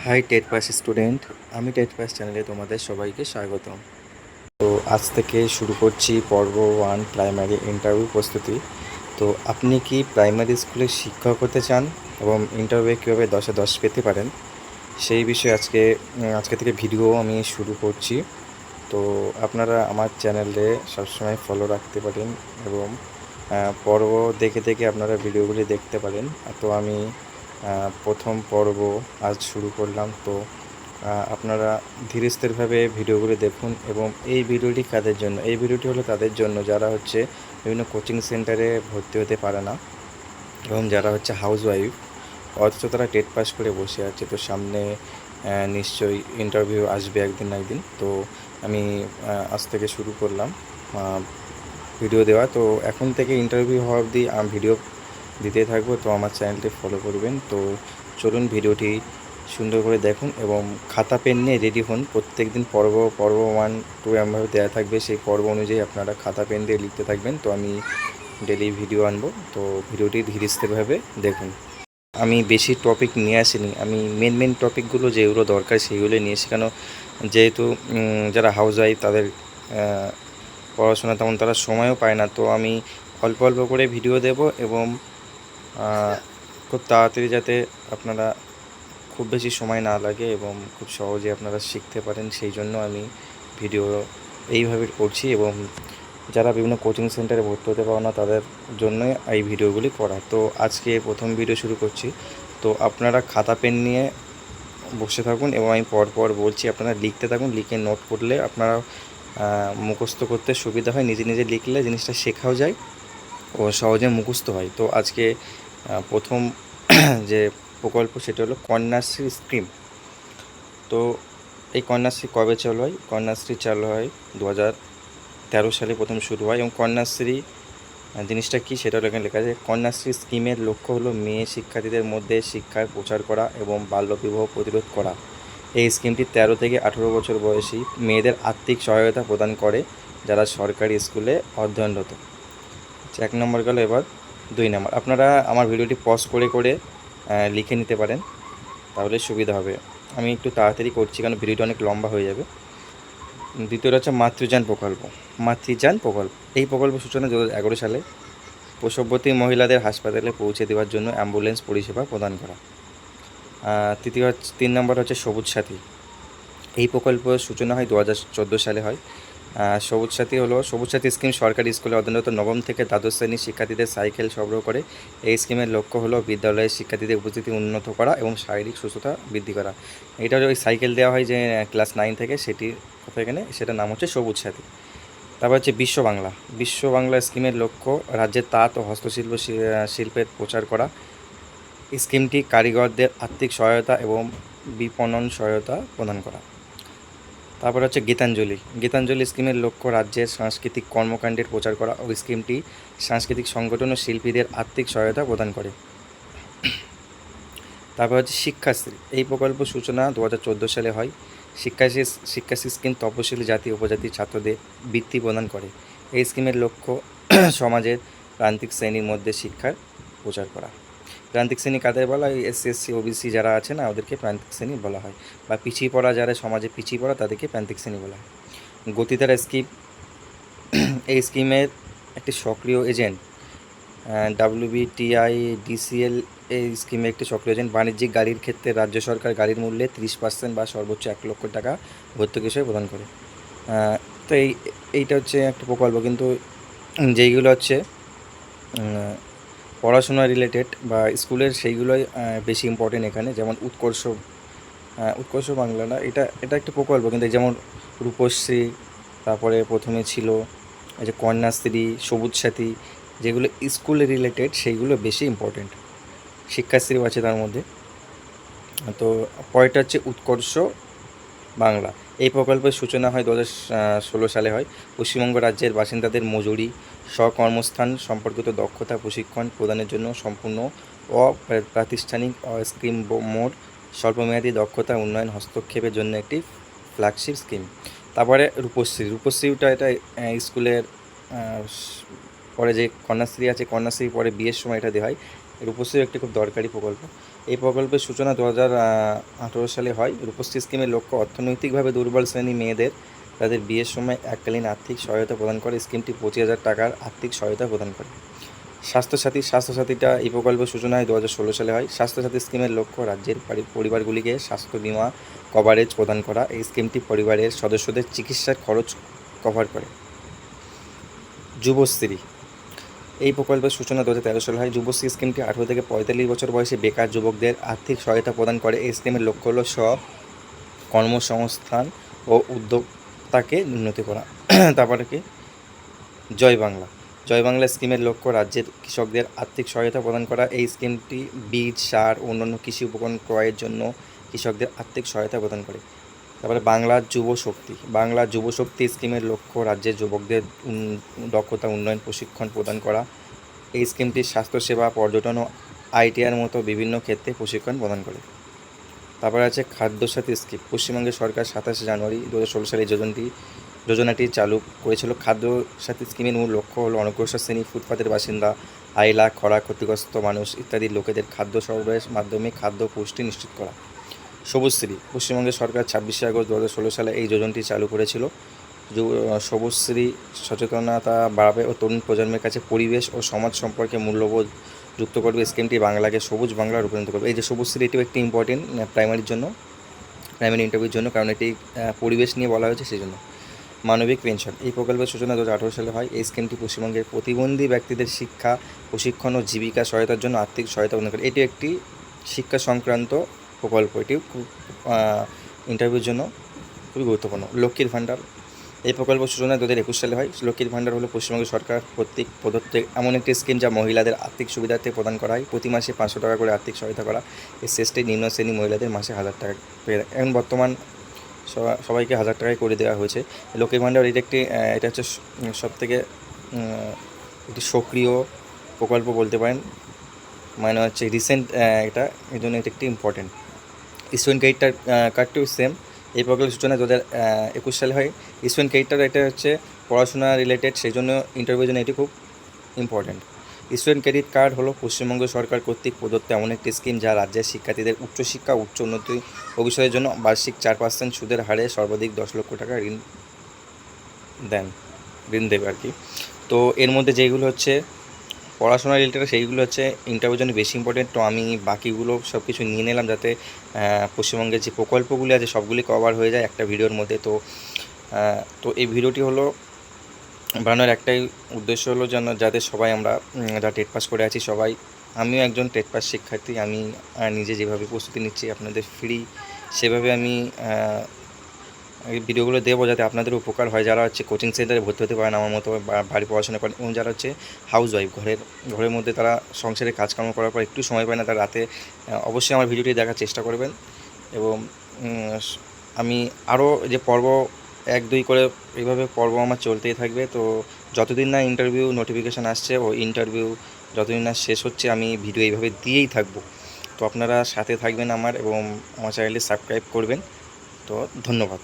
High TET pass student, আমি TET pass চ্যানেলে তোমাদের সবাইকে স্বাগতম। তো আজ থেকে শুরু করছি পর্ব 1 প্রাইমারি ইন্টারভিউ প্রস্তুতি। তো আপনি কি প্রাইমারি স্কুলে শিক্ষক হতে চান এবং ইন্টারভিউ কীভাবে 10-এ 10 পেতে পারেন সেই বিষয়ে আজকে থেকে ভিডিও আমি শুরু করছি। তো আপনারা আমার চ্যানেলে সবসময় ফলো রাখতে পারেন এবং পর্ব দেখে দেখে আপনারা ভিডিওগুলি দেখতে পারেন। তো আমি প্রথম পর্ব আজ শুরু করলাম। তো আপনারা ধীরে স্থিরভাবে ভিডিওগুলি দেখুন এবং এই ভিডিওটি কাদের জন্য, এই ভিডিওটি হলো তাদের জন্য যারা হচ্ছে বিভিন্ন কোচিং সেন্টারে ভর্তি হতে পারে না এবং যারা হচ্ছে হাউসওয়াইফ, অথচ তারা টেট পাস করে বসে আছে। তো সামনে নিশ্চয়ই ইন্টারভিউ আসবে একদিন না একদিন। তো আমি আজ থেকে শুরু করলাম ভিডিও দেওয়া। তো এখন থেকে ইন্টারভিউ হওয়া অবধি ভিডিও দিতে থাকবো। তো আমার চ্যানেলটি ফলো করবেন। তো চলুন ভিডিওটি সুন্দর করে দেখুন এবং খাতা পেন নিয়ে রেডি হন। প্রত্যেক দিন পর্ব 1, 2 এমনভাবে দেওয়া থাকবে, সেই পর্ব অনুযায়ী আপনারা খাতা পেন দিয়ে লিখতে থাকবেন। তো আমি ডেলি ভিডিও আনবো, তো ভিডিওটি ধীরে স্থিরভাবে দেখুন। আমি বেশি টপিক নিয়ে আসিনি, আমি মেন টপিকগুলো যেগুলো দরকার সেইগুলো নিয়ে এসে, কেন যেহেতু যারা হাউস ওয়াইফ তাদের পড়াশোনা তেমন তারা সময়ও পায় না। তো আমি অল্প অল্প করে ভিডিও দেব এবং খুব তাড়াতাড়ি যাতে আপনারা খুব বেশি সময় না লাগে এবং খুব সহজে আপনারা শিখতে পারেন, সেই জন্য আমি ভিডিও এইভাবে করছি। এবং যারা বিভিন্ন কোচিং সেন্টারে ভর্তি হতে পারে না তাদের জন্যই এই ভিডিওগুলি করা। তো আজকে প্রথম ভিডিও শুরু করছি। তো আপনারা খাতা পেন নিয়ে বসে থাকুন এবং আমি পরপর বলছি, আপনারা লিখতে থাকুন। লিখে নোট করলে আপনারা মুখস্থ করতে সুবিধা হয়, নিজে নিজে লিখলে জিনিসটা শেখাও যায় ও সহজে মুখস্থ হয়। তো আজকে প্রথম যে প্রকল্প সেটা হলো কন্যাশ্রী স্কিম। তো এই কন্যাশ্রী কবে চালু হয়? কন্যাশ্রী চালু হয় 2013 সালে প্রথম শুরু হয়। এবং কন্যাশ্রী জিনিসটা কী সেটা হলো এখানে লেখা আছে। কন্যাশ্রী স্কিমের লক্ষ্য হলো মেয়ে শিক্ষার্থীদের মধ্যে শিক্ষার প্রচার করা এবং বাল্যবিবাহ প্রতিরোধ করা। এই স্কিমটি 13 থেকে 18 বছর বয়সী মেয়েদের আর্থিক সহায়তা প্রদান করে যারা সরকারি স্কুলে অধ্যয়নরত। 1 নম্বর গেল। এবার 2 নম্বর, আপনারা আমার ভিডিওটি পজ করে করে লিখে নিতে পারেন, তাহলে সুবিধা হবে। আমি একটু তাড়াতাড়ি করছি কারণ ভিডিওটা অনেক লম্বা হয়ে যাবে। দ্বিতীয়টা হচ্ছে মাতৃযান প্রকল্প। মাতৃযান প্রকল্প, এই প্রকল্প সূচনা 2011 সালে প্রসববতী মহিলাদের হাসপাতালে পৌঁছে দেওয়ার জন্য অ্যাম্বুলেন্স পরিষেবা প্রদান করা। 3 নম্বর হচ্ছে সবুজ সাথী। এই প্রকল্পের সূচনা হয় 2014 সালে হয়। সবুজ সাথী স্কিম সরকারি স্কুলে অধ্যয়নরত নবম থেকে দ্বাদশ শ্রেণীর শিক্ষার্থীদের সাইকেল সরবরাহ করে। এই স্কিমের লক্ষ্য হলো বিদ্যালয়ের শিক্ষার্থীদের উপস্থিতি উন্নত করা এবং শারীরিক সুস্থতা বৃদ্ধি করা। এটা ওই সাইকেল দেওয়া হয় যে ক্লাস 9 থেকে, সেটির কথা এখানে, সেটার নাম হচ্ছে সবুজ সাথী। তারপর হচ্ছে বিশ্ব বাংলা স্কিমের লক্ষ্য রাজ্যের তাঁত ও হস্তশিল্প শিল্পের প্রচার করা। স্কিমটি কারিগরদের আর্থিক সহায়তা এবং বিপণন সহায়তা প্রদান করা। তারপর হচ্ছে গীতাঞ্জলি স্কিমের লক্ষ্য রাজ্যের সাংস্কৃতিক কর্মকাণ্ডের প্রচার করা ও স্কিমটি সাংস্কৃতিক সংগঠন ও শিল্পীদের আর্থিক সহায়তা প্রদান করে। তারপর হচ্ছে শিক্ষাশ্রী। এই প্রকল্প সূচনা 2014 সালে হয়। শিক্ষাশ্রী স্কিম তপশিলি জাতি উপজাতির ছাত্রদের বৃত্তি প্রদান করে। এই স্কিমের লক্ষ্য সমাজের প্রান্তিক শ্রেণীর মধ্যে শিক্ষার প্রচার করা। প্রান্তিক শ্রেণী কাদের বলা হয়? এসসি এসসি ওবিসি যারা আছে না, ওদেরকে প্রান্তিক শ্রেণী বলা হয়, বা পিছিয়ে পড়া যারা সমাজে পিছিয়ে পড়া তাদেরকে প্রান্তিক শ্রেণী বলা হয়। গতিধারা স্কিম, এই স্কিমের একটি সক্রিয় এজেন্ট WBTIDCL। এই স্কিমে একটি সক্রিয় এজেন্ট। বাণিজ্যিক গাড়ির ক্ষেত্রে রাজ্য সরকার গাড়ির মূল্যে 30% বা সর্বোচ্চ 1 লক্ষ টাকা ভর্তুকি হিসেবে প্রদান করে। তো এইটা হচ্ছে একটা প্রকল্প, কিন্তু যেইগুলো হচ্ছে পড়াশোনা রিলেটেড বা স্কুলের সেইগুলোই বেশি ইম্পর্টেন্ট এখানে। যেমন উৎকর্ষ বাংলা না, এটা একটা প্রকল্প, কিন্তু যেমন রূপশ্রী, তারপরে প্রথমে ছিল এই যে কন্যাশ্রী, সবুজ সাথী, যেগুলো স্কুল রিলেটেড সেইগুলো বেশি ইম্পর্টেন্ট। শিক্ষাশ্রীও আছে তার মধ্যে। তো পরেরটা হচ্ছে উৎকর্ষ বাংলা। এই প্রকল্পের সূচনা হয় 2016 সালে হয়। পশ্চিমবঙ্গ রাজ্যের বাসিন্দাদের মজুরি, স্বকর্মস্থান সম্পর্কিত দক্ষতা প্রশিক্ষণ প্রদানের জন্য সম্পূর্ণ অপ্রাতিষ্ঠানিক স্কিম মোড স্বল্পমেয়াদী দক্ষতা উন্নয়ন হস্তক্ষেপের জন্য একটি ফ্ল্যাগশিপ স্কিম। তারপরে রূপশ্রীটা এটা স্কুলের পরে যে কন্যাশ্রী আছে, কন্যাশ্রীর পরে বিয়ের সময় এটা দেওয়া হয়। রূপশ্রী একটি খুব দরকারি প্রকল্প। এই প্রকল্পের সূচনা 2018 সালে হয়। রূপশ্রী স্কিমের লক্ষ্য অর্থনৈতিকভাবে দুর্বল শ্রেণী মেয়েদের তাদের বিয়ের সময় এককালীন আর্থিক সহায়তা প্রদান করে। স্কিমটি 25,000 টাকার আর্থিক সহায়তা প্রদান করে। স্বাস্থ্যসাথীটা এই প্রকল্পের সূচনা হয় 2016 সালে হয়। স্বাস্থ্যসাথী স্কিমের লক্ষ্য রাজ্যের পরিবারগুলিকে স্বাস্থ্য বিমা কভারেজ প্রদান করা। এই স্কিমটি পরিবারের সদস্যদের চিকিৎসার খরচ কভার করে। যুবশ্রী এই প্রকল্পের সূচনা 2013 সালে হয়। যুবশ্রী স্কিমটি 18 থেকে 45 বছর বয়সী বেকার যুবকদের আর্থিক সহায়তা প্রদান করে। এই স্কিমের লক্ষ্য হল কর্মসংস্থান ও উদ্যোক্তাকে উন্নতি করা। তারপরে কি জয় বাংলা স্কিমের লক্ষ্য রাজ্যের কৃষকদের আর্থিক সহায়তা প্রদান করা। এই স্কিমটি বীজ, সার ও অন্যান্য কৃষি উপকরণ ক্রয়ের জন্য কৃষকদের আর্থিক সহায়তা প্রদান করে। তারপরে বাংলা যুবশক্তি স্কিমের লক্ষ্য রাজ্যের যুবকদের দক্ষতা উন্নয়ন প্রশিক্ষণ প্রদান করা। এই স্কিমটি স্বাস্থ্যসেবা, পর্যটন ও আইটিআর মতো বিভিন্ন ক্ষেত্রে প্রশিক্ষণ প্রদান করে। তারপরে আছে খাদ্যসাথী স্কিম। পশ্চিমবঙ্গের সরকার 27 জানুয়ারি 2016 সালে যোজনাটি চালু করেছিল। খাদ্যসাথী স্কিমের মূল লক্ষ্য হলো অনগ্রসর শ্রেণী, ফুটপাতের বাসিন্দা, আইলা, খরা ক্ষতিগ্রস্ত মানুষ ইত্যাদি লোকেদের খাদ্য সরবরাহের মাধ্যমে খাদ্য পুষ্টি নিশ্চিত করা। সবুজশ্রী পশ্চিমবঙ্গের সরকার 26 আগস্ট 2016 সালে এই যোজনাটি চালু করেছিল। সবুজশ্রী সচেতনতা বাড়াবে ও তরুণ প্রজন্মের কাছে পরিবেশ ও সমাজ সম্পর্কে মূল্যবোধ যুক্ত করবে। স্কিমটি বাংলাকে সবুজ বাংলা রূপান্তরিত করবে। এই যে সবুজশ্রী, এটিও একটি ইম্পর্টেন্ট প্রাইমারি ইন্টারভিউর জন্য, কারণ এটি পরিবেশ নিয়ে বলা হয়েছে সেই জন্য। মানবিক পেনশন এই প্রকল্পের সূচনা 2018 সালে হয়। এই স্কিমটি পশ্চিমবঙ্গের প্রতিবন্ধী ব্যক্তিদের শিক্ষা, প্রশিক্ষণ ও জীবিকা সহায়তার জন্য আর্থিক সহায়তা প্রদান করে। এটি একটি শিক্ষা সংক্রান্ত প্রকল্প, এটিও খুব ইন্টারভিউর জন্য খুবই গুরুত্বপূর্ণ। লক্ষ্মীর ভাণ্ডার এই প্রকল্প সূচনা 2021 সালে হয়। লক্ষ্মীর ভাণ্ডার হলো পশ্চিমবঙ্গ সরকার কর্তৃক প্রদত্ত এমন একটি স্কিম যা মহিলাদের আর্থিক সুবিধার্থে প্রদান করা হয়। প্রতি মাসে 500 টাকা করে আর্থিক সহায়তা করা। এর শেষে নিম্ন শ্রেণী মহিলাদের মাসে 1000 টাকা পেয়ে। এখন বর্তমান সবাইকে 1000 টাকায় করে দেওয়া হয়েছে। লক্ষ্মীর ভাণ্ডার এটা হচ্ছে সবথেকে একটি সক্রিয় প্রকল্প বলতে পারেন, মানে হচ্ছে রিসেন্ট এটা, এই জন্য এটা একটি ইম্পর্টেন্ট। স্টুডেন্ট ক্রেডিট কার্ডটিও সেম। এই প্রকল্পের সূচনা 2021 সালে হয়। স্টুডেন্ট ক্রেডিট কার্ড এটা হচ্ছে পড়াশোনা রিলেটেড, সেই জন্য ইন্টারভিউর জন্য এটি খুব ইম্পর্টেন্ট। স্টুডেন্ট ক্রেডিট কার্ড হলো পশ্চিমবঙ্গ সরকার কর্তৃক প্রদত্ত এমন একটি স্কিম যা রাজ্যের শিক্ষার্থীদের উচ্চশিক্ষা, উচ্চ উন্নতি ভবিষ্যতের জন্য বার্ষিক 4% সুদের হারে সর্বাধিক 10 লক্ষ টাকা ঋণ দেবে আর কি। তো এর মধ্যে যেগুলো হচ্ছে পড়াশোনা রিলেটেড সেইগুলো হচ্ছে ইন্টারভিউর জন্য বেশি ইম্পর্টেন্ট। তো আমি বাকিগুলো সব কিছু নিয়ে নিলাম যাতে পশ্চিমবঙ্গের যে প্রকল্পগুলি আছে সবগুলি কভার হয়ে যায় একটা ভিডিওর মধ্যে। তো এই ভিডিওটি হলো বানানোর একটাই উদ্দেশ্য হলো যেন যাতে সবাই আমরা যারা টেট পাস করে আছি সবাই, আমিও একজন টেট পাস শিক্ষার্থী, আমি নিজে যেভাবে প্রস্তুতি নিচ্ছি আপনাদের ফ্রি সেভাবে আমি এই ভিডিওগুলো দেবো যাতে আপনাদের উপকার হয়। যারা হচ্ছে কোচিং সেন্টারে ভর্তি হতে পারেন আমার মতো, বাড়ি পড়াশোনা করেন, এবং যারা হচ্ছে হাউস ওয়াইফ, ঘরের মধ্যে তারা সংসারে কাজকর্ম করার পর একটু সময় পায় না, তারা রাতে অবশ্যই আমার ভিডিওটি দেখার চেষ্টা করবেন। এবং আমি আরও যে পর্ব 1-2 করে এইভাবে পর্ব আমার চলতেই থাকবে। তো যতদিন না ইন্টারভিউ নোটিফিকেশান আসছে ও ইন্টারভিউ যতদিন না শেষ হচ্ছে আমি ভিডিও এইভাবে দিয়েই থাকবো। তো আপনারা সাথে থাকবেন আমার, এবং আমার চ্যানেলটি সাবস্ক্রাইব করবেন। তো ধন্যবাদ।